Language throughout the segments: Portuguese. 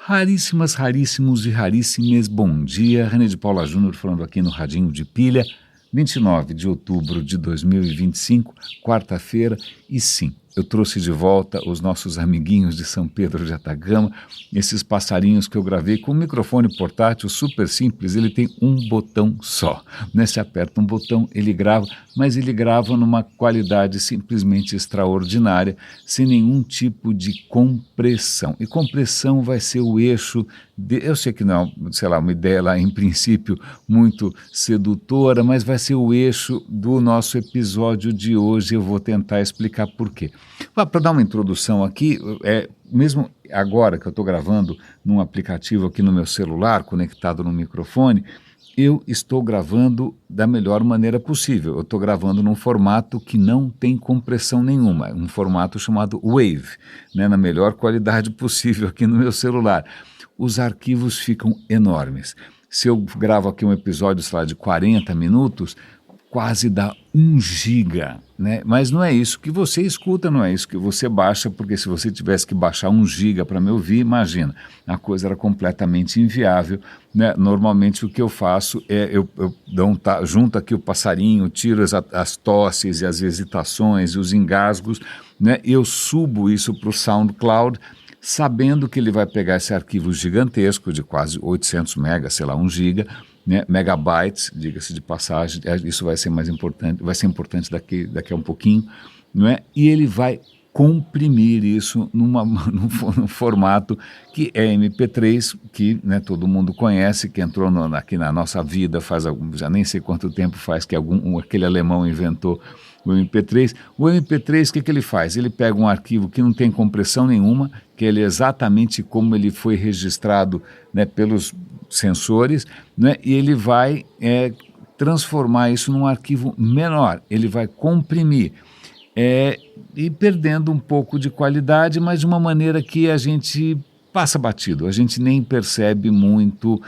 Raríssimas, raríssimos e raríssimes, bom dia. René de Paula Júnior falando aqui no Radinho de Pilha, 29 de outubro de 2025, quarta-feira, e sim, eu trouxe de volta os nossos amiguinhos de São Pedro de Atacama, esses passarinhos que eu gravei com um microfone portátil super simples, ele tem um botão só, né? Você aperta um botão, ele grava, mas ele grava numa qualidade simplesmente extraordinária, sem nenhum tipo de compressão. E compressão vai ser o eixo, eu sei que não, sei lá, uma ideia lá em princípio muito sedutora, mas vai ser o eixo do nosso episódio de hoje, eu vou tentar explicar por quê. Para dar uma introdução aqui, mesmo agora que eu estou gravando num aplicativo aqui no meu celular, conectado no microfone, eu estou gravando da melhor maneira possível. Eu estou gravando num formato que não tem compressão nenhuma, um formato chamado Wave, né, na melhor qualidade possível aqui no meu celular. Os arquivos ficam enormes. Se eu gravo aqui um episódio, sei lá, de 40 minutos, quase dá 1 giga, né? Mas não é isso que você escuta, não é isso que você baixa, porque se você tivesse que baixar 1 giga para me ouvir, imagina, a coisa era completamente inviável, né? Normalmente o que eu faço é, eu junto aqui o passarinho, tiro as tosses e as hesitações e os engasgos, né? Eu subo isso para o SoundCloud, sabendo que ele vai pegar esse arquivo gigantesco de quase 800 megas, sei lá, 1 giga, né, megabytes, diga-se de passagem, isso vai ser mais importante, vai ser importante daqui a um pouquinho, não é? E ele vai comprimir isso num formato que é MP3, que, né, todo mundo conhece, que entrou aqui na nossa vida faz já nem sei quanto tempo faz que aquele alemão inventou o MP3. O MP3, o que ele faz? Ele pega um arquivo que não tem compressão nenhuma, que ele é exatamente como ele foi registrado, né, pelos sensores, né, e ele vai transformar isso num arquivo menor, ele vai comprimir, e perdendo um pouco de qualidade, mas de uma maneira que a gente passa batido, a gente nem percebe muito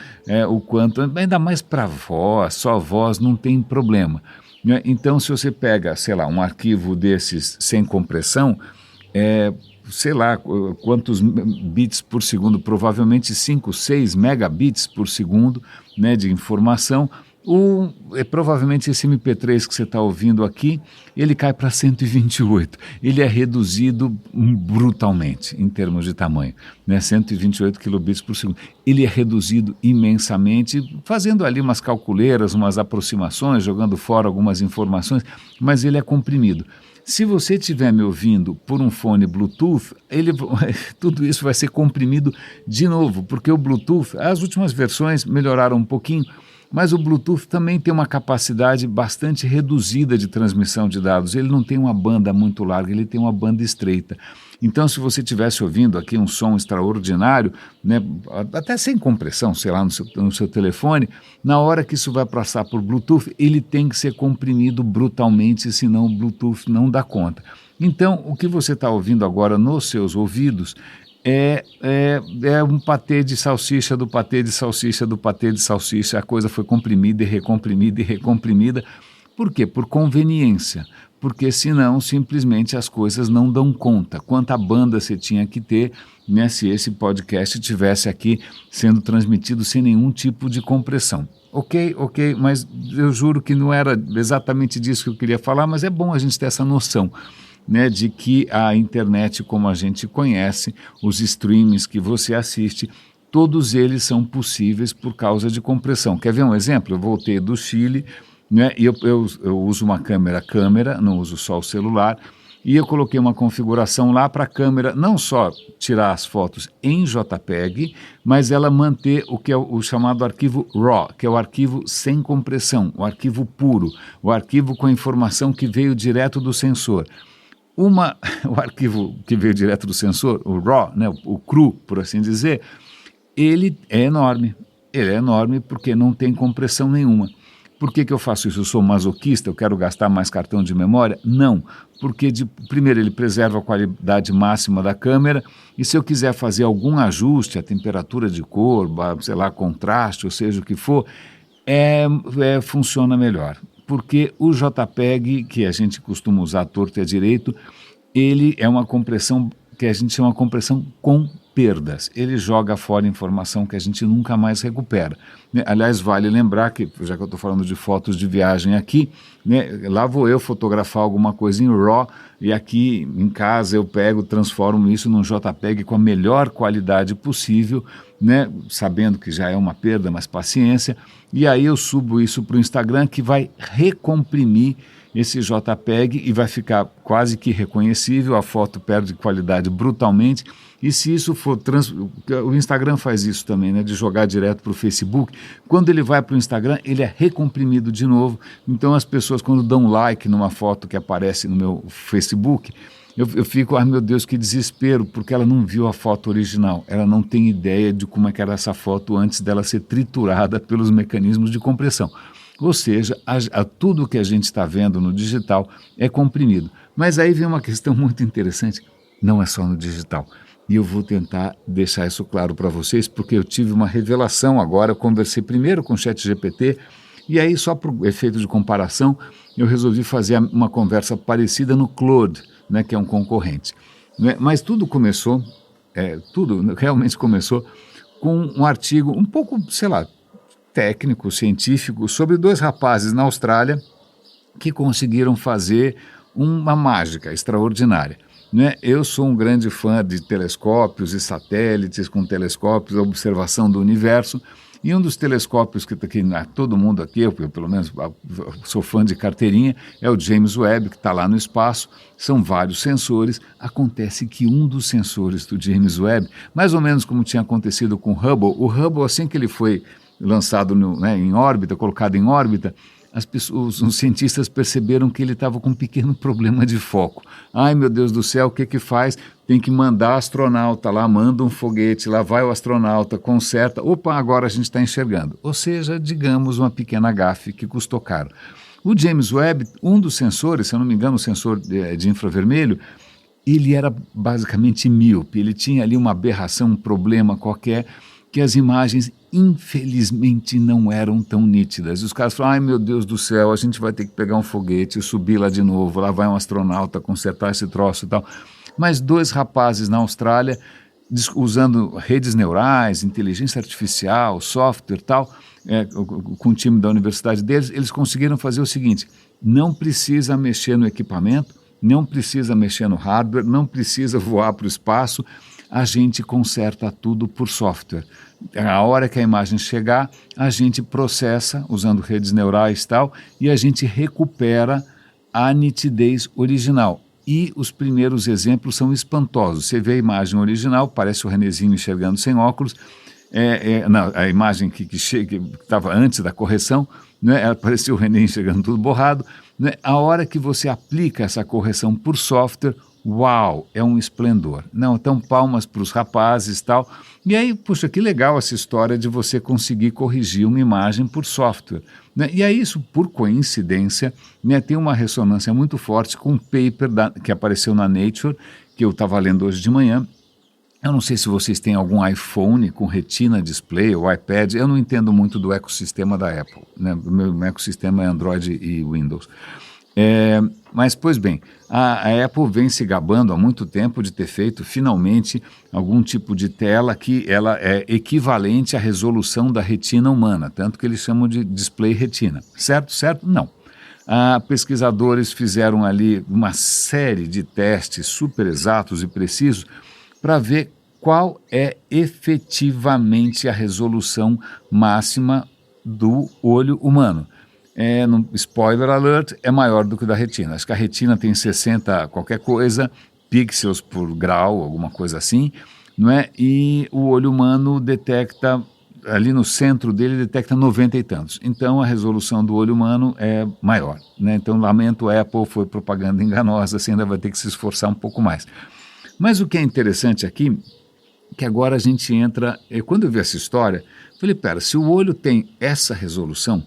o quanto, ainda mais para voz, só voz não tem problema, né? Então se você pega, sei lá, um arquivo desses sem compressão, sei lá quantos bits por segundo, provavelmente 5, 6 megabits por segundo, né, de informação, provavelmente esse MP3 que você está ouvindo aqui, ele cai para 128, ele é reduzido brutalmente em termos de tamanho, né, 128 kilobits por segundo, ele é reduzido imensamente, fazendo ali umas calculeiras, umas aproximações, jogando fora algumas informações, mas ele é comprimido. Se você estiver me ouvindo por um fone Bluetooth, tudo isso vai ser comprimido de novo, porque o Bluetooth, as últimas versões melhoraram um pouquinho, mas o Bluetooth também tem uma capacidade bastante reduzida de transmissão de dados. Ele não tem uma banda muito larga, ele tem uma banda estreita. Então, se você estivesse ouvindo aqui um som extraordinário, né, até sem compressão, sei lá, no seu telefone, na hora que isso vai passar por Bluetooth, ele tem que ser comprimido brutalmente, senão o Bluetooth não dá conta. Então, o que você está ouvindo agora nos seus ouvidos é um patê de salsicha do patê de salsicha do patê de salsicha, a coisa foi comprimida e recomprimida e recomprimida. Por quê? Por conveniência, porque senão simplesmente as coisas não dão conta. Quanta banda você tinha que ter, né, se esse podcast estivesse aqui sendo transmitido sem nenhum tipo de compressão. Ok, mas eu juro que não era exatamente disso que eu queria falar, mas é bom a gente ter essa noção, né, de que a internet como a gente conhece, os streamings que você assiste, todos eles são possíveis por causa de compressão. Quer ver um exemplo? Eu voltei do Chile, né, e eu uso uma câmera, não uso só o celular, e eu coloquei uma configuração lá para a câmera não só tirar as fotos em JPEG, mas ela manter o que é o chamado arquivo RAW, que é o arquivo sem compressão, o arquivo puro, o arquivo com a informação que veio direto do sensor. O arquivo que veio direto do sensor, o RAW, né, o cru, por assim dizer, ele é enorme. Ele é enorme porque não tem compressão nenhuma. Por que eu faço isso? Eu sou masoquista, eu quero gastar mais cartão de memória? Não, porque primeiro ele preserva a qualidade máxima da câmera e se eu quiser fazer algum ajuste, a temperatura de cor, sei lá, contraste, ou seja o que for, funciona melhor. Porque o JPEG, que a gente costuma usar torto e à direito, ele é uma compressão que a gente chama de compressão comprida. perdas, ele joga fora informação que a gente nunca mais recupera. Né? Aliás, vale lembrar que, já que eu estou falando de fotos de viagem aqui, né, lá vou eu fotografar alguma coisa em RAW e aqui em casa eu pego, transformo isso num JPEG com a melhor qualidade possível, né, sabendo que já é uma perda, mas paciência, e aí eu subo isso para o Instagram, que vai recomprimir esse JPEG e vai ficar quase que reconhecível, a foto perde qualidade brutalmente, e se isso for... O Instagram faz isso também, né, de jogar direto para o Facebook. Quando ele vai para o Instagram, ele é recomprimido de novo, então as pessoas quando dão like numa foto que aparece no meu Facebook, eu fico, ai meu Deus, que desespero, porque ela não viu a foto original, ela não tem ideia de como é que era essa foto antes dela ser triturada pelos mecanismos de compressão. Ou seja, tudo que a gente está vendo no digital é comprimido. Mas aí vem uma questão muito interessante, não é só no digital. E eu vou tentar deixar isso claro para vocês, porque eu tive uma revelação agora, eu conversei primeiro com o ChatGPT, e aí só por efeito de comparação, eu resolvi fazer uma conversa parecida no Claude, né, que é um concorrente. Né? Mas tudo realmente começou com um artigo um pouco, sei lá, técnico, científico, sobre 2 rapazes na Austrália que conseguiram fazer uma mágica extraordinária. Né? Eu sou um grande fã de telescópios e satélites com telescópios, a observação do universo, e um dos telescópios que todo mundo aqui, eu pelo menos sou fã de carteirinha, é o James Webb, que está lá no espaço, são vários sensores. Acontece que um dos sensores do James Webb, mais ou menos como tinha acontecido com o Hubble, assim que ele foi lançado em órbita, colocado em órbita, os cientistas perceberam que ele estava com um pequeno problema de foco. Ai meu Deus do céu, o que faz? Tem que mandar astronauta lá, manda um foguete, lá vai o astronauta, conserta, opa, agora a gente está enxergando. Ou seja, digamos uma pequena gafe que custou caro. O James Webb, um dos sensores, se eu não me engano, o sensor de infravermelho, ele era basicamente míope, ele tinha ali uma aberração, um problema qualquer, que as imagens, infelizmente, não eram tão nítidas. E os caras falaram, ai meu Deus do céu, a gente vai ter que pegar um foguete, subir lá de novo, lá vai um astronauta consertar esse troço e tal. Mas 2 rapazes na Austrália, usando redes neurais, inteligência artificial, software e tal, com o time da universidade deles, eles conseguiram fazer o seguinte, não precisa mexer no equipamento, não precisa mexer no hardware, não precisa voar para o espaço, a gente conserta tudo por software. A hora que a imagem chegar, a gente processa, usando redes neurais e tal, e a gente recupera a nitidez original. E os primeiros exemplos são espantosos. Você vê a imagem original, parece o Renezinho enxergando sem óculos, não, a imagem que estava antes da correção, né, parecia o René enxergando tudo borrado. Né, a hora que você aplica essa correção por software, uau, é um esplendor. Não, então palmas para os rapazes e tal. E aí, puxa, que legal essa história de você conseguir corrigir uma imagem por software. Né? E aí isso, por coincidência, né, tem uma ressonância muito forte com um paper que apareceu na Nature, que eu estava lendo hoje de manhã. Eu não sei se vocês têm algum iPhone com Retina Display ou iPad, eu não entendo muito do ecossistema da Apple. Né? O meu ecossistema é Android e Windows. Mas, pois bem, a Apple vem se gabando há muito tempo de ter feito, finalmente, algum tipo de tela que ela é equivalente à resolução da retina humana, tanto que eles chamam de display retina. Certo? Certo? Não. Pesquisadores fizeram ali uma série de testes super exatos e precisos para ver qual é efetivamente a resolução máxima do olho humano. Spoiler alert, é maior do que o da retina. Acho que a retina tem 60 qualquer coisa, pixels por grau, alguma coisa assim, não é? E o olho humano detecta, ali no centro dele, detecta 90 e tantos. Então a resolução do olho humano é maior. Né? Então lamento, Apple, foi propaganda enganosa, você ainda vai ter que se esforçar um pouco mais. Mas o que é interessante aqui, que agora a gente entra... Quando eu vi essa história, falei, pera, se o olho tem essa resolução,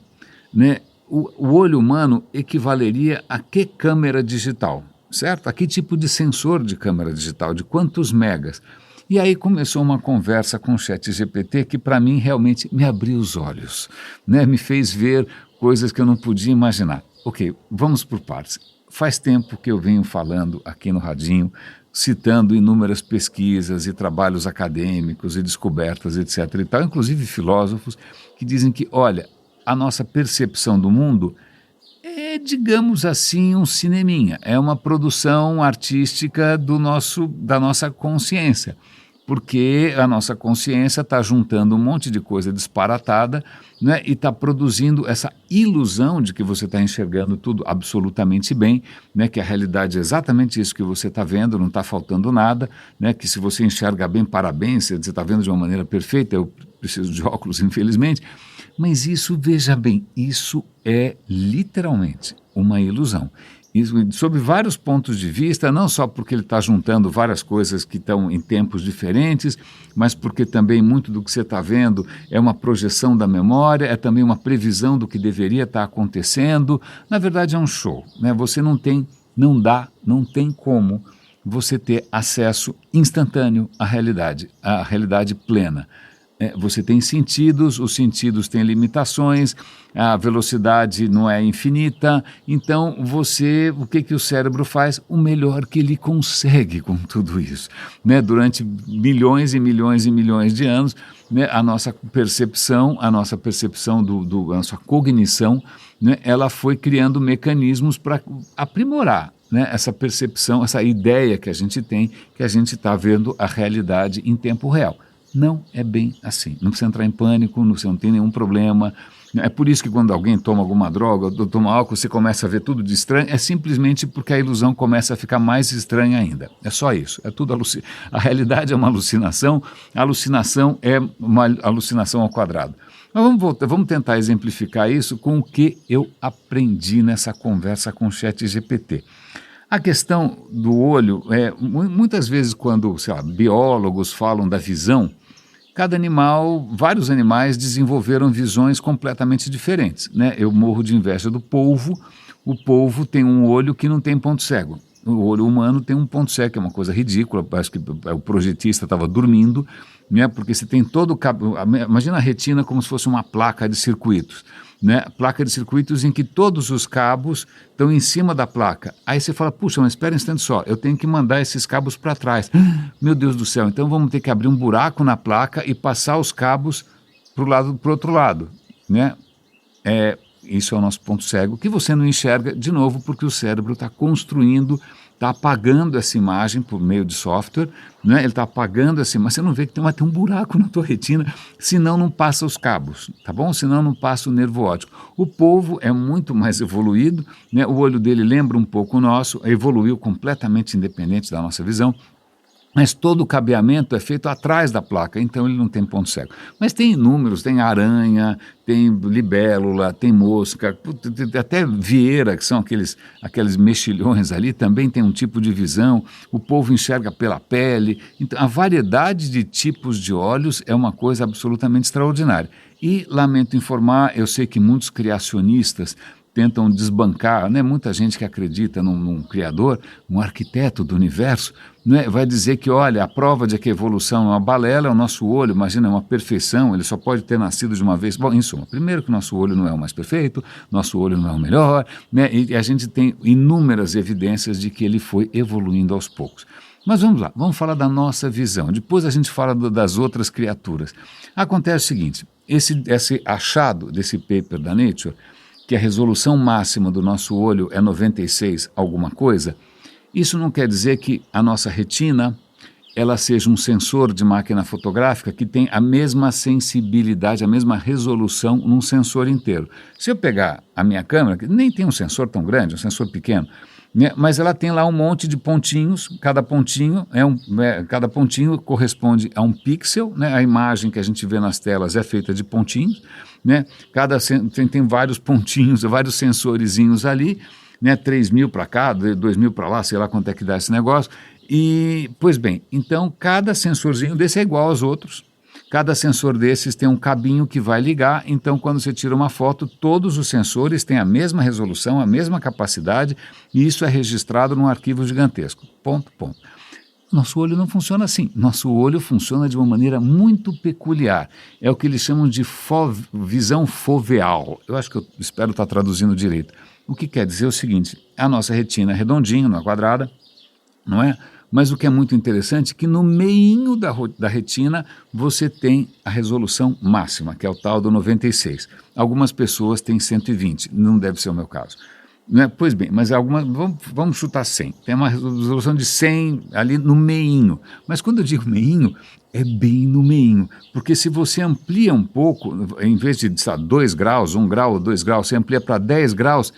né? O olho humano equivaleria a que câmera digital, certo? A que tipo de sensor de câmera digital, de quantos megas? E aí começou uma conversa com o ChatGPT que para mim realmente me abriu os olhos, né? Me fez ver coisas que eu não podia imaginar. Ok, vamos por partes. Faz tempo que eu venho falando aqui no Radinho citando inúmeras pesquisas e trabalhos acadêmicos e descobertas, etc. e tal, inclusive filósofos que dizem que, olha, a nossa percepção do mundo é, digamos assim, um cineminha, é uma produção artística da nossa consciência, porque a nossa consciência está juntando um monte de coisa disparatada, né, e está produzindo essa ilusão de que você está enxergando tudo absolutamente bem, né, que a realidade é exatamente isso que você está vendo, não está faltando nada, né, que se você enxerga bem, parabéns, você está vendo de uma maneira perfeita, eu preciso de óculos, infelizmente, mas isso, veja bem, isso é literalmente uma ilusão. Isso, sob vários pontos de vista, não só porque ele está juntando várias coisas que estão em tempos diferentes, mas porque também muito do que você está vendo é uma projeção da memória, é também uma previsão do que deveria estar acontecendo. Na verdade é um show, né? Você não tem como você ter acesso instantâneo à realidade plena. Você tem sentidos, os sentidos têm limitações, a velocidade não é infinita, então o que o cérebro faz? O melhor que ele consegue com tudo isso. Né? Durante milhões e milhões e milhões de anos, né, a nossa percepção, a nossa cognição, né, ela foi criando mecanismos para aprimorar, né, essa percepção, essa ideia que a gente tem, que a gente está vendo a realidade em tempo real. Não é bem assim. Não precisa entrar em pânico, você não tem nenhum problema. É por isso que quando alguém toma alguma droga ou toma álcool, você começa a ver tudo de estranho, é simplesmente porque a ilusão começa a ficar mais estranha ainda. É só isso. É tudo a realidade é uma alucinação, a alucinação é uma alucinação ao quadrado. Mas vamos tentar exemplificar isso com o que eu aprendi nessa conversa com o ChatGPT. A questão do olho, muitas vezes quando, sei lá, biólogos falam da visão, vários animais desenvolveram visões completamente diferentes, né? Eu morro de inveja do polvo. O polvo tem um olho que não tem ponto cego. O olho humano tem um ponto cego, que é uma coisa ridícula. Acho que o projetista estava dormindo, né? Porque você tem todo o cabo. Imagina a retina como se fosse uma placa de circuitos, né? Placa de circuitos em que todos os cabos estão em cima da placa. Aí você fala, puxa, mas espera um instante só, eu tenho que mandar esses cabos para trás. Meu Deus do céu, então vamos ter que abrir um buraco na placa e passar os cabos para o outro lado, né? Isso é o nosso ponto cego, que você não enxerga, de novo, porque o cérebro está construindo, está apagando essa imagem por meio de software, né? Ele está apagando essa imagem, você não vê que tem um buraco na tua retina, senão não passa os cabos, tá bom? Senão não passa o nervo óptico. O polvo é muito mais evoluído, né? O olho dele lembra um pouco o nosso, evoluiu completamente independente da nossa visão, mas todo o cabeamento é feito atrás da placa, então ele não tem ponto cego. Mas tem inúmeros, tem aranha, tem libélula, tem mosca, até vieira, que são aqueles mexilhões ali, também tem um tipo de visão. O polvo enxerga pela pele. Então, a variedade de tipos de olhos é uma coisa absolutamente extraordinária. E, lamento informar, eu sei que muitos criacionistas tentam desbancar, né? Muita gente que acredita num criador, um arquiteto do universo, né? Vai dizer que, olha, a prova de que a evolução é uma balela, é o nosso olho, imagina, é uma perfeição, ele só pode ter nascido de uma vez. Bom, em suma, primeiro que o nosso olho não é o mais perfeito, nosso olho não é o melhor, né? E a gente tem inúmeras evidências de que ele foi evoluindo aos poucos. Mas vamos lá, vamos falar da nossa visão, depois a gente fala das outras criaturas. Acontece o seguinte, esse achado desse paper da Nature, que a resolução máxima do nosso olho é 96 alguma coisa, isso não quer dizer que a nossa retina ela seja um sensor de máquina fotográfica que tem a mesma sensibilidade, a mesma resolução num sensor inteiro. Se eu pegar a minha câmera, que nem tem um sensor tão grande, um sensor pequeno, né, mas ela tem lá um monte de pontinhos, cada pontinho corresponde a um pixel, né, a imagem que a gente vê nas telas é feita de pontinhos, né, tem vários pontinhos, vários sensorizinhos ali, né, 3.000 para cá, 2.000 para lá, sei lá quanto é que dá esse negócio, e, pois bem, então cada sensorzinho desse é igual aos outros. Cada sensor desses tem um cabinho que vai ligar, então quando você tira uma foto, todos os sensores têm a mesma resolução, a mesma capacidade, e isso é registrado num arquivo gigantesco. Ponto. Nosso olho não funciona assim. Nosso olho funciona de uma maneira muito peculiar. É o que eles chamam de visão foveal. Eu acho que eu espero estar traduzindo direito. O que quer dizer o seguinte, a nossa retina é redondinha, não é quadrada, não é? Mas o que é muito interessante é que no meinho da retina você tem a resolução máxima, que é o tal do 96. Algumas pessoas têm 120, não deve ser o meu caso. Né? Pois bem, mas algumas, vamos chutar 100. Tem uma resolução de 100 ali no meinho. Mas quando eu digo meinho, é bem no meinho. Porque se você amplia um pouco, em vez de 2 graus, 1 grau ou 2 graus, você amplia para 10 graus,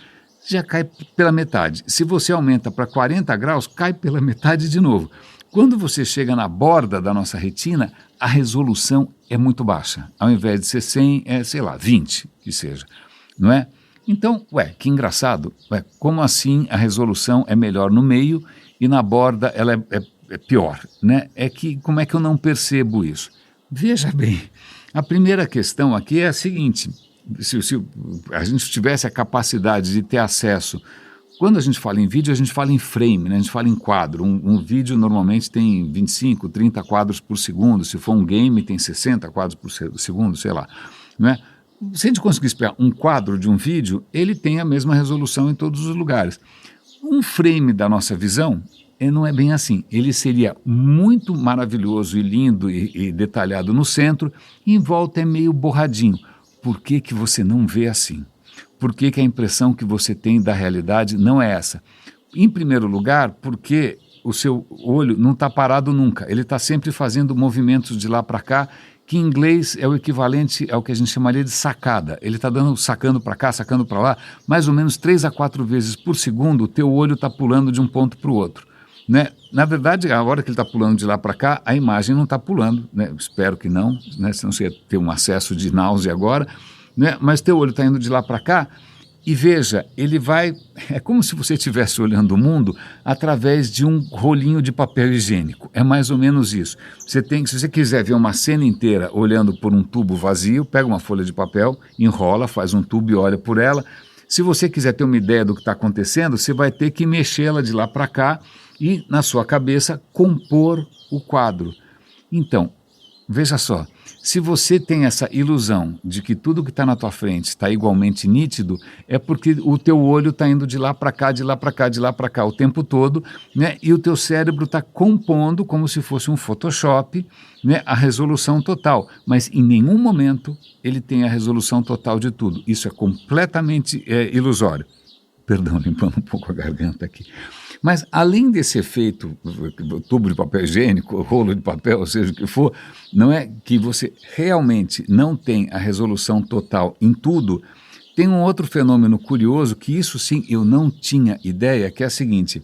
já cai pela metade. Se você aumenta para 40 graus, cai pela metade de novo. Quando você chega na borda da nossa retina, a resolução é muito baixa. Ao invés de ser 100, é, sei lá, 20, que seja. Não é? Então, que engraçado. Como assim a resolução é melhor no meio e na borda ela é pior? Né? Como é que eu não percebo isso? Veja bem, a primeira questão aqui é a seguinte: se a gente tivesse a capacidade de ter acesso, quando a gente fala em vídeo, a gente fala em frame, né? A gente fala em quadro. Um vídeo normalmente tem 25, 30 quadros por segundo. Se for um game, tem 60 quadros por segundo, sei lá. Né? Se a gente conseguisse pegar um quadro de um vídeo, ele tem a mesma resolução em todos os lugares. Um frame da nossa visão, não é bem assim. Ele seria muito maravilhoso e lindo e detalhado no centro, e em volta é meio borradinho. Por que que você não vê assim? Por que que a impressão que você tem da realidade não é essa? Em primeiro lugar, porque o seu olho não está parado nunca. Ele está sempre fazendo movimentos de lá para cá, que em inglês é o equivalente ao que a gente chamaria de sacada. Ele está sacando para cá, sacando para lá, mais ou menos 3 a 4 vezes por segundo, o teu olho está pulando de um ponto para o outro. Né? Na verdade, a hora que ele está pulando de lá para cá, a imagem não está pulando, né? Espero que não, né? Senão você ia ter um acesso de náusea agora, né? Mas teu olho está indo de lá para cá. E veja, ele vai... É como se você estivesse olhando o mundo através de um rolinho de papel higiênico. É mais ou menos isso. Se você quiser ver uma cena inteira olhando por um tubo vazio, pega uma folha de papel, enrola, faz um tubo e olha por ela. Se você quiser ter uma ideia do que está acontecendo, você vai ter que mexê-la de lá para cá e, na sua cabeça, compor o quadro. Então, veja só. Se você tem essa ilusão de que tudo que está na tua frente está igualmente nítido, é porque o teu olho está indo de lá para cá, de lá para cá, de lá para cá o tempo todo, né? E o teu cérebro está compondo como se fosse um Photoshop, né? A resolução total, mas em nenhum momento ele tem a resolução total de tudo. Isso é completamente ilusório. Perdão, limpando um pouco a garganta aqui. Mas além desse efeito, tubo de papel higiênico, rolo de papel, ou seja o que for, não é que você realmente não tem a resolução total em tudo. Tem um outro fenômeno curioso, que isso sim eu não tinha ideia, que é a seguinte: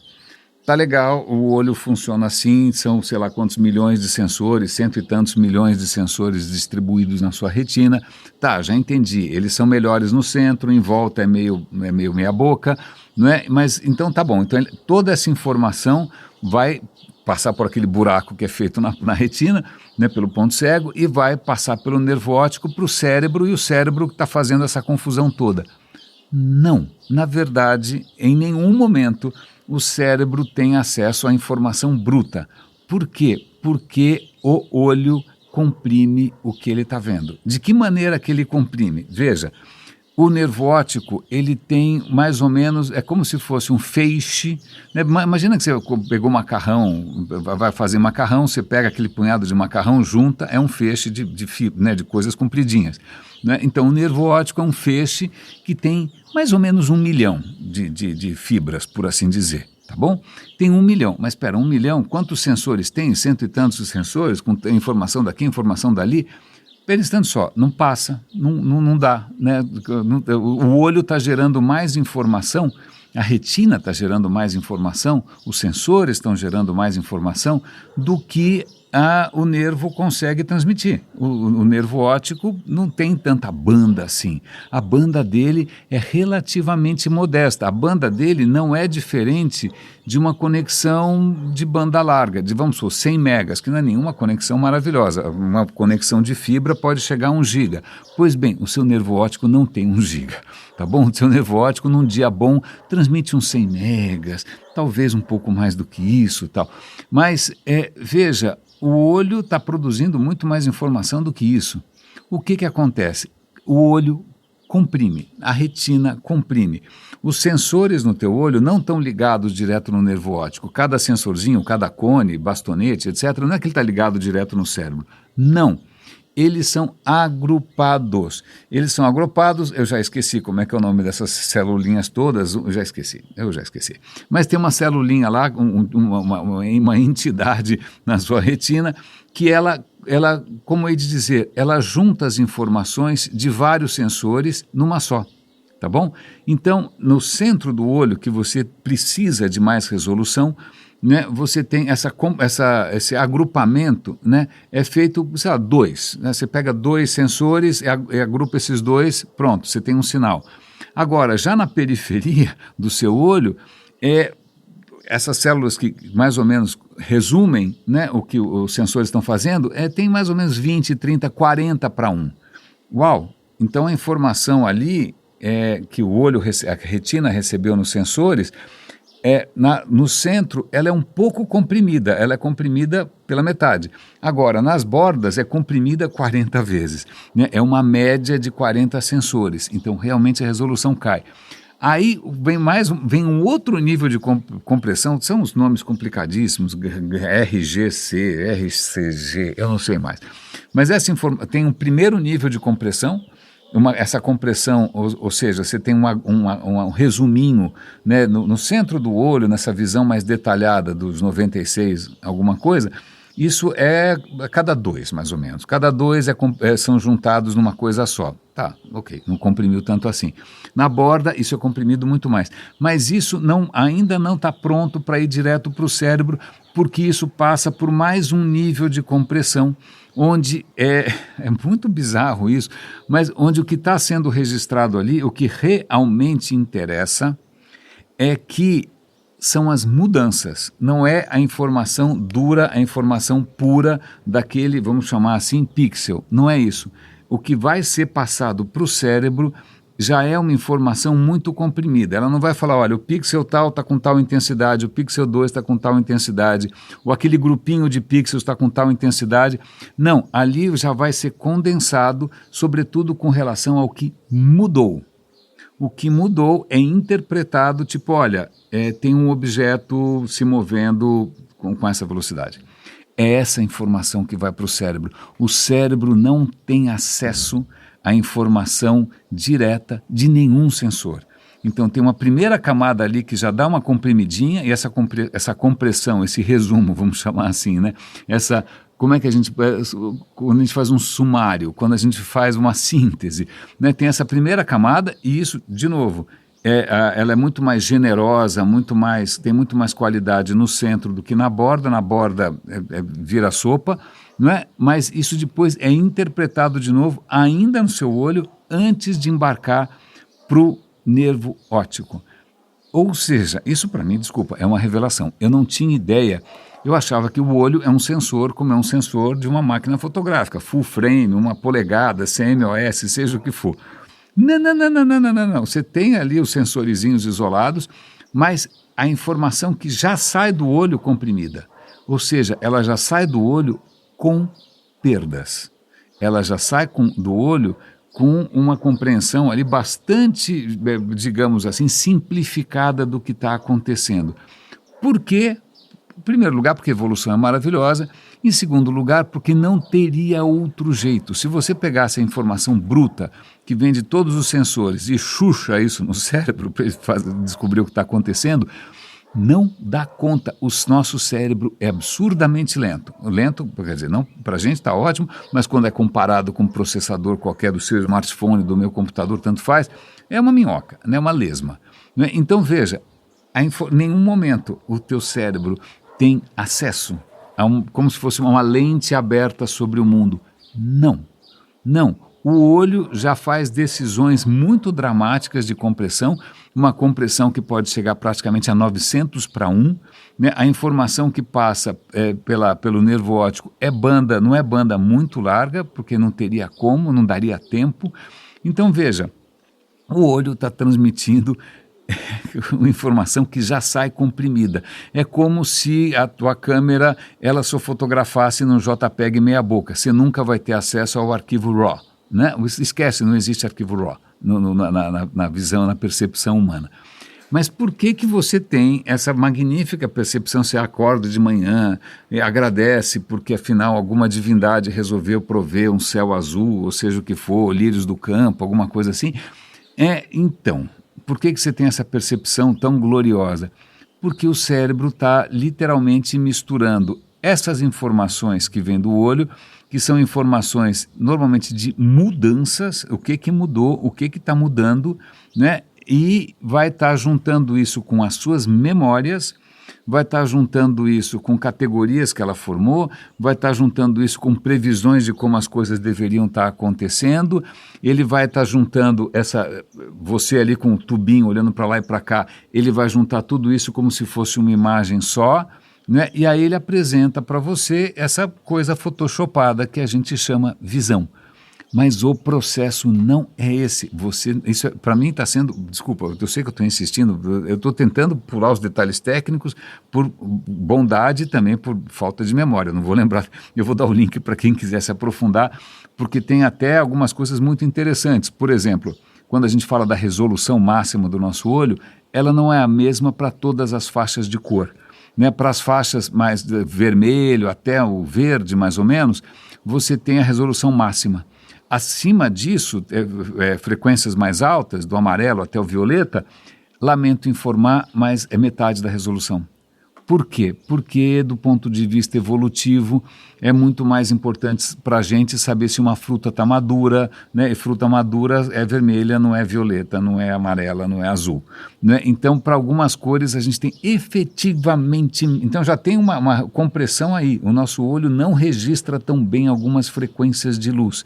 tá legal, o olho funciona assim, são sei lá quantos milhões de sensores, 100 e tantos milhões de sensores distribuídos na sua retina. Tá, já entendi, eles são melhores no centro, em volta é meio meia boca, não é? Mas então tá bom, então toda essa informação vai passar por aquele buraco que é feito na retina, né, pelo ponto cego, e vai passar pelo nervo óptico para o cérebro, e o cérebro que está fazendo essa confusão toda. Não, na verdade, em nenhum momento o cérebro tem acesso à informação bruta. Por quê? Porque o olho comprime o que ele está vendo. De que maneira que ele comprime? Veja, o nervo óptico, ele tem mais ou menos, é como se fosse um feixe, né? Imagina que você pegou macarrão, vai fazer macarrão, você pega aquele punhado de macarrão, junta, é um feixe de coisas compridinhas. Né? Então, o nervo óptico é um feixe que tem mais ou menos 1 milhão de fibras, por assim dizer, tá bom? Tem 1 milhão, mas espera, 1 milhão, quantos sensores tem? 100 e tantos sensores, com informação daqui, informação dali. Pensando só, não passa, não dá, né? O olho está gerando mais informação, a retina está gerando mais informação, os sensores estão gerando mais informação do que o nervo consegue transmitir. O nervo óptico não tem tanta banda assim. A banda dele é relativamente modesta. A banda dele não é diferente de uma conexão de banda larga, de, vamos supor, 100 megas, que não é nenhuma conexão maravilhosa. Uma conexão de fibra pode chegar a 1 giga. Pois bem, o seu nervo óptico não tem 1 giga, tá bom? O seu nervo óptico, num dia bom, transmite uns 100 megas, talvez um pouco mais do que isso, tal. Mas, veja, o olho está produzindo muito mais informação do que isso. O que acontece? O olho comprime, a retina comprime. Os sensores no teu olho não estão ligados direto no nervo óptico. Cada sensorzinho, cada cone, bastonete, etc., não é que ele está ligado direto no cérebro. Não. Eles são agrupados. Eles são agrupados, eu já esqueci como é que é o nome dessas celulinhas todas, eu já esqueci. Mas tem uma celulinha lá, uma entidade na sua retina, que ela, como eu ia dizer, ela junta as informações de vários sensores numa só. Tá bom? Então, no centro do olho, que você precisa de mais resolução, né, você tem esse agrupamento, né, é feito, sei lá, dois. Né, você pega dois sensores e agrupa esses dois, pronto, você tem um sinal. Agora, já na periferia do seu olho, essas células que mais ou menos resumem, né, o que os sensores estão fazendo, tem mais ou menos 20, 30, 40 para 1. Uau! Então a informação ali que o olho, a retina recebeu nos sensores, no centro ela é um pouco comprimida, ela é comprimida pela metade. Agora, nas bordas é comprimida 40 vezes, né? É uma média de 40 sensores, então realmente a resolução cai. Aí vem um outro nível de compressão, são os nomes complicadíssimos, RGC, RCG, eu não sei mais. Mas tem um primeiro nível de compressão, essa compressão, ou seja, você tem um resuminho, né, no centro do olho, nessa visão mais detalhada dos 96, alguma coisa, isso é a cada 2, mais ou menos. Cada 2 são juntados numa coisa só. Tá, ok, não comprimiu tanto assim. Na borda, isso é comprimido muito mais. Mas isso ainda não está pronto para ir direto para o cérebro, porque isso passa por mais um nível de compressão, onde é muito bizarro isso, mas onde o que está sendo registrado ali, o que realmente interessa é que são as mudanças, não é a informação dura, a informação pura daquele, vamos chamar assim, pixel, não é isso. O que vai ser passado para o cérebro já é uma informação muito comprimida. Ela não vai falar, olha, o pixel tal está com tal intensidade, o pixel 2 está com tal intensidade, ou aquele grupinho de pixels está com tal intensidade. Não, ali já vai ser condensado, sobretudo com relação ao que mudou. O que mudou é interpretado, tipo, olha, tem um objeto se movendo com essa velocidade. É essa informação que vai para o cérebro. O cérebro não tem acesso à informação direta de nenhum sensor. Então tem uma primeira camada ali que já dá uma comprimidinha, e essa compressão, esse resumo, vamos chamar assim, né? Como é que quando a gente faz um sumário, quando a gente faz uma síntese, né? Tem essa primeira camada e isso, de novo, ela é muito mais generosa, tem muito mais qualidade no centro do que na borda vira sopa, não é? Mas isso depois é interpretado de novo, ainda no seu olho, antes de embarcar para o nervo óptico. Ou seja, isso para mim, desculpa, é uma revelação. Eu não tinha ideia, eu achava que o olho é um sensor, como é um sensor de uma máquina fotográfica, full frame, 1 polegada, CMOS, seja o que for. Não. Você tem ali os sensorizinhos isolados, mas a informação que já sai do olho comprimida. Ou seja, ela já sai do olho com perdas. Ela já sai do olho com uma compreensão ali bastante, digamos assim, simplificada do que está acontecendo. Por quê? Em primeiro lugar, porque a evolução é maravilhosa. Em segundo lugar, porque não teria outro jeito. Se você pegasse a informação bruta que vem de todos os sensores e chucha isso no cérebro para ele descobrir o que está acontecendo, não dá conta. O nosso cérebro é absurdamente lento. Lento, quer dizer, não, para a gente está ótimo, mas quando é comparado com um processador qualquer do seu smartphone, do meu computador, tanto faz, é uma minhoca, né, uma lesma. Então veja, em nenhum momento o teu cérebro tem acesso como se fosse uma lente aberta sobre o mundo. Não. O olho já faz decisões muito dramáticas de compressão, uma compressão que pode chegar praticamente a 900 para 1. Né? A informação que passa pelo nervo óptico não é banda muito larga, porque não teria como, não daria tempo. Então veja, o olho está transmitindo uma informação que já sai comprimida. É como se a tua câmera ela só fotografasse num JPEG meia boca. Você nunca vai ter acesso ao arquivo RAW. Né? Esquece, não existe arquivo RAW. na visão, na percepção humana. Mas por que que você tem essa magnífica percepção? Você acorda de manhã e agradece porque afinal alguma divindade resolveu prover um céu azul, ou seja o que for, lírios do campo, alguma coisa assim. Então, por que que você tem essa percepção tão gloriosa? Porque o cérebro está literalmente misturando essas informações que vêm do olho, que são informações normalmente de mudanças, o que que mudou, o que está mudando, né? E vai estar juntando isso com as suas memórias, vai estar juntando isso com categorias que ela formou, vai estar juntando isso com previsões de como as coisas deveriam estar acontecendo, ele vai estar juntando você ali com o tubinho olhando para lá e para cá, ele vai juntar tudo isso como se fosse uma imagem só, né? E aí ele apresenta para você essa coisa photoshopada que a gente chama visão. Mas o processo não é esse. Isso para mim está sendo, desculpa, eu sei que eu estou insistindo, eu estou tentando pular os detalhes técnicos por bondade e também por falta de memória. Eu não vou lembrar, eu vou dar o link para quem quiser se aprofundar, porque tem até algumas coisas muito interessantes. Por exemplo, quando a gente fala da resolução máxima do nosso olho, ela não é a mesma para todas as faixas de cor. Né? Para as faixas mais vermelho até o verde, mais ou menos, você tem a resolução máxima. Acima disso, frequências mais altas, do amarelo até o violeta, lamento informar, mas é metade da resolução. Por quê? Porque, do ponto de vista evolutivo, é muito mais importante para a gente saber se uma fruta está madura, né? E fruta madura é vermelha, não é violeta, não é amarela, não é azul. Né? Então, para algumas cores, a gente tem efetivamente... Então, já tem uma compressão aí. O nosso olho não registra tão bem algumas frequências de luz.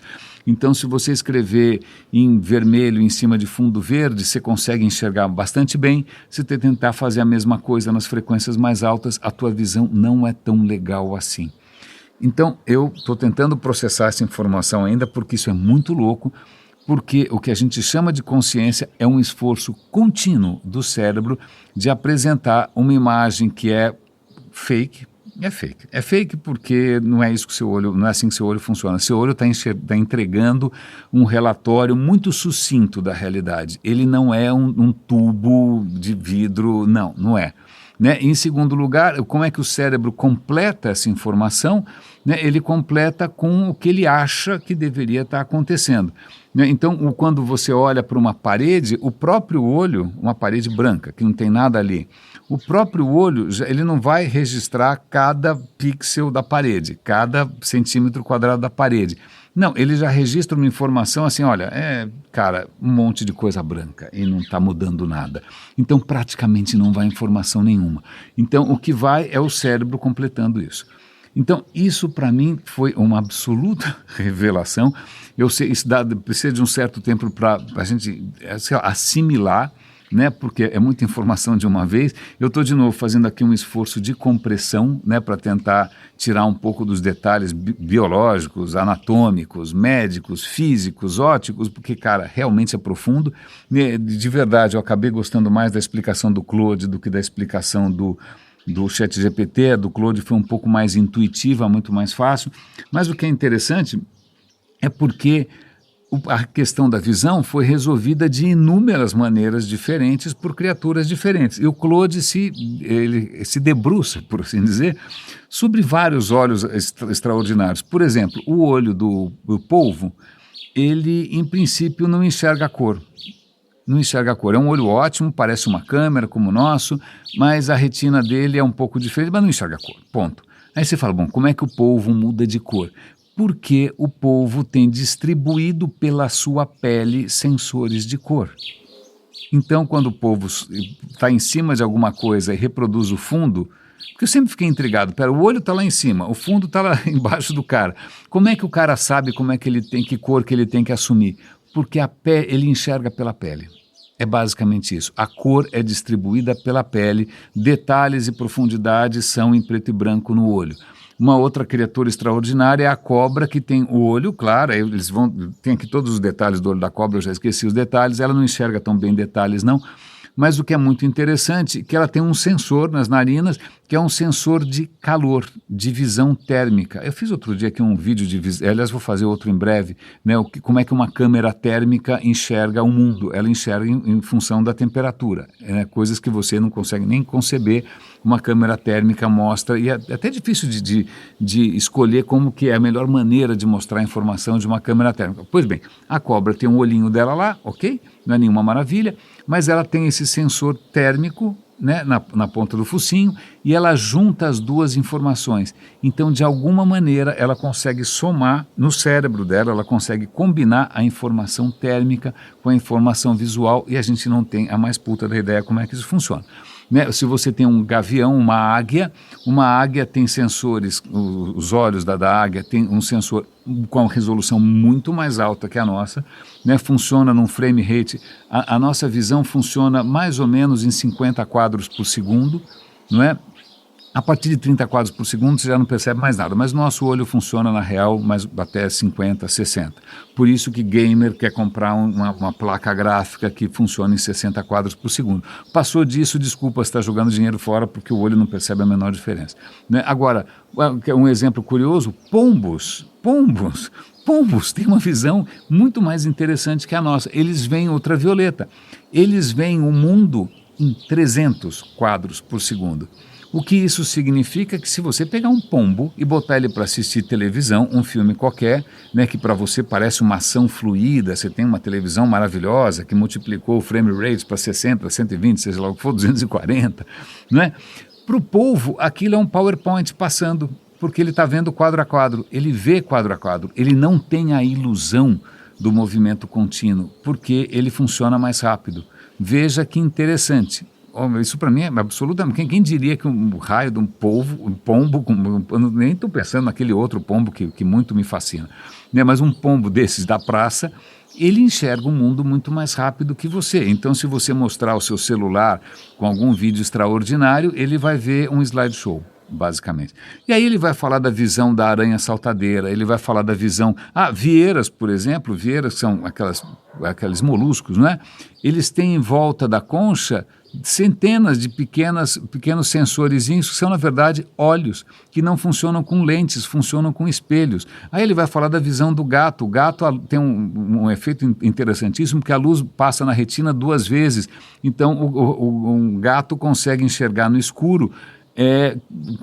Então, se você escrever em vermelho em cima de fundo verde, você consegue enxergar bastante bem. Se você tentar fazer a mesma coisa nas frequências mais altas, a tua visão não é tão legal assim. Então, eu estou tentando processar essa informação ainda, porque isso é muito louco, porque o que a gente chama de consciência é um esforço contínuo do cérebro de apresentar uma imagem que é fake. É fake porque não é isso que seu olho, não é assim que seu olho funciona. Seu olho está entregando um relatório muito sucinto da realidade. Ele não é um tubo de vidro, não é. Né? Em segundo lugar, como é que o cérebro completa essa informação? Né? Ele completa com o que ele acha que deveria estar acontecendo. Né? Então, quando você olha para uma parede, o próprio olho, uma parede branca, que não tem nada ali, o próprio olho, ele não vai registrar cada pixel da parede, cada centímetro quadrado da parede. Não, ele já registra uma informação assim, olha, cara, um monte de coisa branca e não está mudando nada. Então, praticamente não vai informação nenhuma. Então, o que vai é o cérebro completando isso. Então, isso para mim foi uma absoluta revelação. Eu sei, isso precisa de um certo tempo para a gente assimilar, né, porque é muita informação de uma vez. Eu estou de novo fazendo aqui um esforço de compressão, né, para tentar tirar um pouco dos detalhes biológicos, anatômicos, médicos, físicos, óticos, porque, cara, realmente é profundo. De verdade, eu acabei gostando mais da explicação do Claude do que da explicação do ChatGPT. A do Claude foi um pouco mais intuitiva, muito mais fácil. Mas o que é interessante é porque a questão da visão foi resolvida de inúmeras maneiras diferentes por criaturas diferentes. E o Claude ele se debruça, por assim dizer, sobre vários olhos extraordinários. Por exemplo, o olho do polvo, ele em princípio não enxerga a cor. Não enxerga a cor. É um olho ótimo, parece uma câmera como o nosso, mas a retina dele é um pouco diferente, mas não enxerga a cor. Ponto. Aí você fala, bom, como é que o polvo muda de cor? Porque o polvo tem distribuído pela sua pele sensores de cor. Então, quando o polvo está em cima de alguma coisa e reproduz o fundo, porque eu sempre fiquei intrigado, o olho está lá em cima, o fundo está lá embaixo do cara. Como é que o cara sabe que cor que ele tem que assumir? Porque ele enxerga pela pele. É basicamente isso. A cor é distribuída pela pele, detalhes e profundidades são em preto e branco no olho. Uma outra criatura extraordinária é a cobra, que tem o olho, claro, tem aqui todos os detalhes do olho da cobra, eu já esqueci os detalhes, ela não enxerga tão bem detalhes não, Mas o que é muito interessante é que ela tem um sensor nas narinas, que é um sensor de calor, de visão térmica. Eu fiz outro dia aqui um vídeo de visão, aliás vou fazer outro em breve, né, como é que uma câmera térmica enxerga o mundo. Ela enxerga em função da temperatura, coisas que você não consegue nem conceber. Uma câmera térmica mostra, e é até difícil de escolher como que é a melhor maneira de mostrar a informação de uma câmera térmica. Pois bem, a cobra tem um olhinho dela lá, ok? Não é nenhuma maravilha, mas ela tem esse sensor térmico, né, na ponta do focinho, e ela junta as duas informações. Então, de alguma maneira, ela consegue somar no cérebro dela, ela consegue combinar a informação térmica com a informação visual, e a gente não tem a mais puta da ideia como é que isso funciona. Né? Se você tem um gavião, uma águia tem sensores, os olhos da águia tem um sensor com resolução muito mais alta que a nossa, né? Funciona num frame rate, a nossa visão funciona mais ou menos em 50 quadros por segundo, não é? A partir de 30 quadros por segundo você já não percebe mais nada, mas nosso olho funciona na real mais até 50, 60. Por isso que gamer quer comprar uma placa gráfica que funciona em 60 quadros por segundo. Passou disso, desculpa, você está jogando dinheiro fora porque o olho não percebe a menor diferença. Né? Agora, um exemplo curioso, pombos têm uma visão muito mais interessante que a nossa. Eles veem ultravioleta, eles veem o mundo em 300 quadros por segundo. O que isso significa que se você pegar um pombo e botar ele para assistir televisão, um filme qualquer, né, que para você parece uma ação fluida, você tem uma televisão maravilhosa que multiplicou o frame rate para 60, 120, seja lá o que for, 240, não é? Para o polvo, aquilo é um PowerPoint passando, porque ele está vendo quadro a quadro, ele vê quadro a quadro, ele não tem a ilusão do movimento contínuo, porque ele funciona mais rápido. Veja que interessante. Isso para mim é absolutamente... Quem diria que um raio de um pombo, nem estou pensando naquele outro pombo que muito me fascina, né? Mas um pombo desses da praça, ele enxerga o mundo muito mais rápido que você. Então, se você mostrar o seu celular com algum vídeo extraordinário, ele vai ver um slideshow, basicamente. E aí ele vai falar da visão da aranha saltadeira, ele vai falar da visão... vieiras, por exemplo, vieiras são aqueles moluscos, não é? Eles têm em volta da concha centenas de pequenos sensorizinhos que são, na verdade, olhos, que não funcionam com lentes, funcionam com espelhos. Aí ele vai falar da visão do gato. O gato tem um efeito interessantíssimo, que a luz passa na retina 2 vezes. Então, um gato consegue enxergar no escuro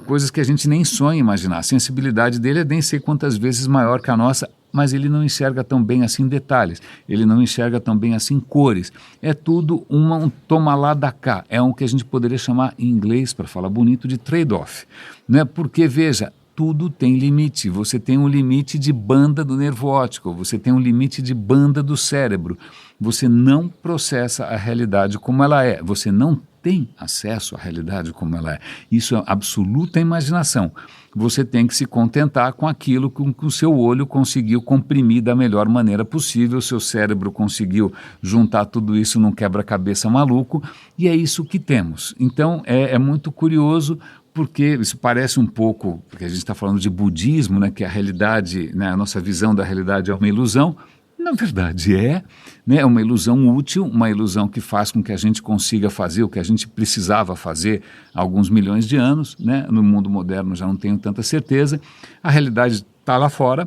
coisas que a gente nem sonha imaginar. A sensibilidade dele é nem sei quantas vezes maior que a nossa, mas ele não enxerga tão bem assim detalhes, ele não enxerga tão bem assim cores. É tudo um toma lá da cá, é um que a gente poderia chamar em inglês, para falar bonito, de trade-off. Né? Porque, veja, tudo tem limite. Você tem um limite de banda do nervo óptico, você tem um limite de banda do cérebro. Você não processa a realidade como ela é, você não tem acesso à realidade como ela é. Isso é absoluta imaginação. Você tem que se contentar com aquilo que o seu olho conseguiu comprimir da melhor maneira possível, o seu cérebro conseguiu juntar tudo isso num quebra-cabeça maluco, e é isso que temos. Então, é muito curioso, porque isso parece um pouco, porque a gente está falando de budismo, né, que a realidade, né, a nossa visão da realidade é uma ilusão. Na verdade né, uma ilusão útil, uma ilusão que faz com que a gente consiga fazer o que a gente precisava fazer há alguns milhões de anos, né? No mundo moderno já não tenho tanta certeza, a realidade está lá fora,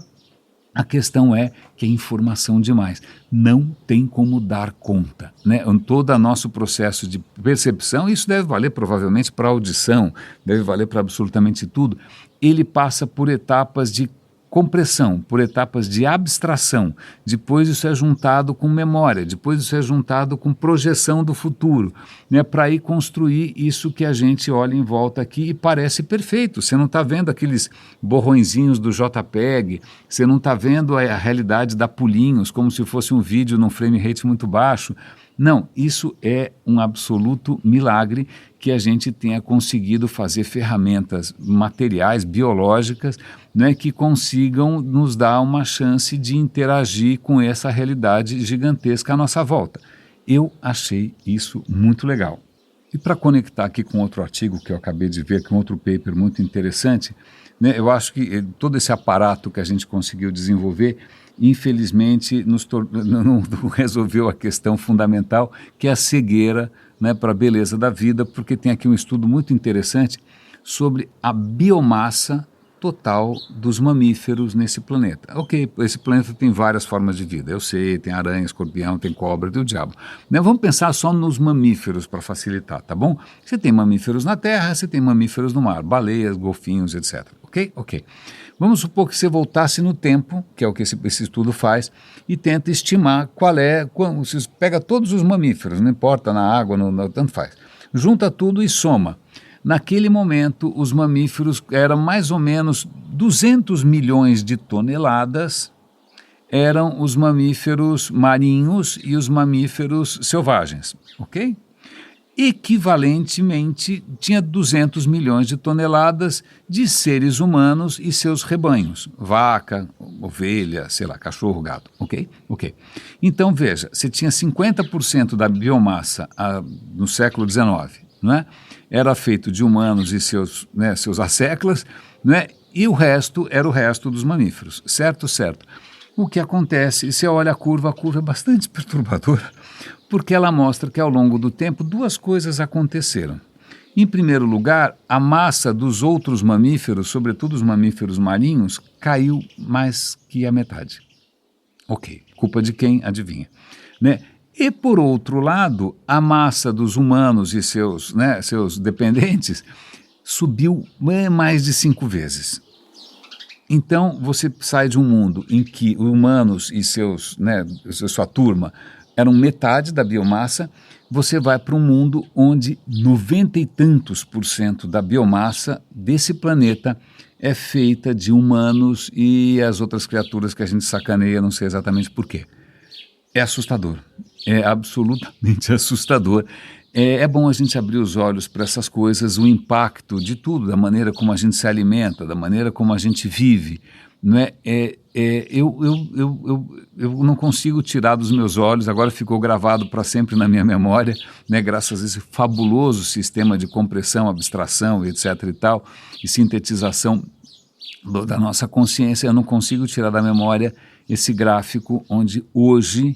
a questão é que é informação demais, não tem como dar conta, né? Todo o nosso processo de percepção, isso deve valer provavelmente para a audição, deve valer para absolutamente tudo, ele passa por etapas de compressão, por etapas de abstração, depois isso é juntado com memória, depois isso é juntado com projeção do futuro, né, para ir construir isso que a gente olha em volta aqui e parece perfeito. Você não está vendo aqueles borrõezinhos do JPEG, você não está vendo a realidade da pulinhos, como se fosse um vídeo num frame rate muito baixo. Não, isso é um absoluto milagre que a gente tenha conseguido fazer ferramentas materiais, biológicas, né, que consigam nos dar uma chance de interagir com essa realidade gigantesca à nossa volta. Eu achei isso muito legal. E para conectar aqui com outro artigo que eu acabei de ver, com outro paper muito interessante, né, eu acho que todo esse aparato que a gente conseguiu desenvolver, infelizmente, não resolveu a questão fundamental, que é a cegueira né, para a beleza da vida, porque tem aqui um estudo muito interessante sobre a biomassa total dos mamíferos nesse planeta. Ok, esse planeta tem várias formas de vida, eu sei, tem aranha, escorpião, tem cobra, tem o diabo. Né, vamos pensar só nos mamíferos para facilitar, tá bom? Você tem mamíferos na terra, você tem mamíferos no mar, baleias, golfinhos, etc. Ok? Ok. Vamos supor que você voltasse no tempo, que é o que esse estudo faz, e tenta estimar você pega todos os mamíferos, não importa, na água, tanto faz, junta tudo e soma. Naquele momento, os mamíferos eram mais ou menos 200 milhões de toneladas, eram os mamíferos marinhos e os mamíferos selvagens, ok? Equivalentemente, tinha 200 milhões de toneladas de seres humanos e seus rebanhos, vaca, ovelha, sei lá, cachorro, gato, ok? Ok. Então, veja, você tinha 50% da biomassa no século XIX, não é? Era feito de humanos e seus asseclas, né? E o resto era o resto dos mamíferos, certo? Certo. O que acontece, você olha a curva é bastante perturbadora, porque ela mostra que ao longo do tempo duas coisas aconteceram. Em primeiro lugar, a massa dos outros mamíferos, sobretudo os mamíferos marinhos, caiu mais que a metade. Ok, culpa de quem? Adivinha. Né? E, por outro lado, a massa dos humanos e seus dependentes subiu mais de 5 vezes. Então, você sai de um mundo em que humanos e sua turma eram metade da biomassa, você vai para um mundo onde 90 e tantos % da biomassa desse planeta é feita de humanos e as outras criaturas que a gente sacaneia, não sei exatamente por quê. É assustador, é absolutamente assustador. É bom a gente abrir os olhos para essas coisas, o impacto de tudo, da maneira como a gente se alimenta, da maneira como a gente vive. Não é? Eu não consigo tirar dos meus olhos, agora ficou gravado para sempre na minha memória, né, graças a esse fabuloso sistema de compressão, abstração, etc. e tal, e sintetização da nossa consciência. Eu não consigo tirar da memória esse gráfico onde hoje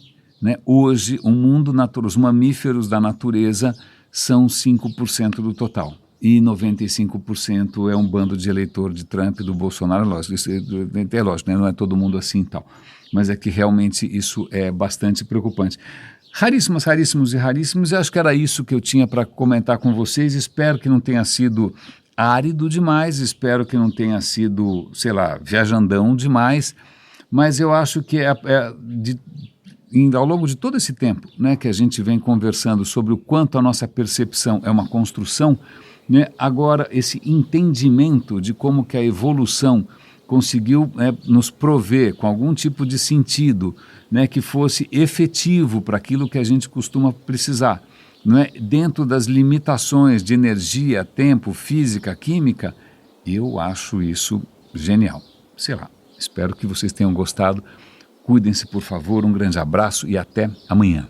o mundo natural, os mamíferos da natureza são 5% do total. E 95% é um bando de eleitor de Trump e do Bolsonaro. Lógico, isso é lógico, né? Não é todo mundo assim e tal. Mas é que realmente isso é bastante preocupante. Raríssimos e raríssimos, eu acho que era isso que eu tinha para comentar com vocês. Espero que não tenha sido árido demais, espero que não tenha sido, sei lá, viajandão demais, mas eu acho que ao longo de todo esse tempo, né, que a gente vem conversando sobre o quanto a nossa percepção é uma construção, né, agora esse entendimento de como que a evolução conseguiu nos prover com algum tipo de sentido, né, que fosse efetivo para aquilo que a gente costuma precisar, não é? Dentro das limitações de energia, tempo, física, química, eu acho isso genial. Sei lá, espero que vocês tenham gostado. Cuidem-se, por favor, um grande abraço e até amanhã.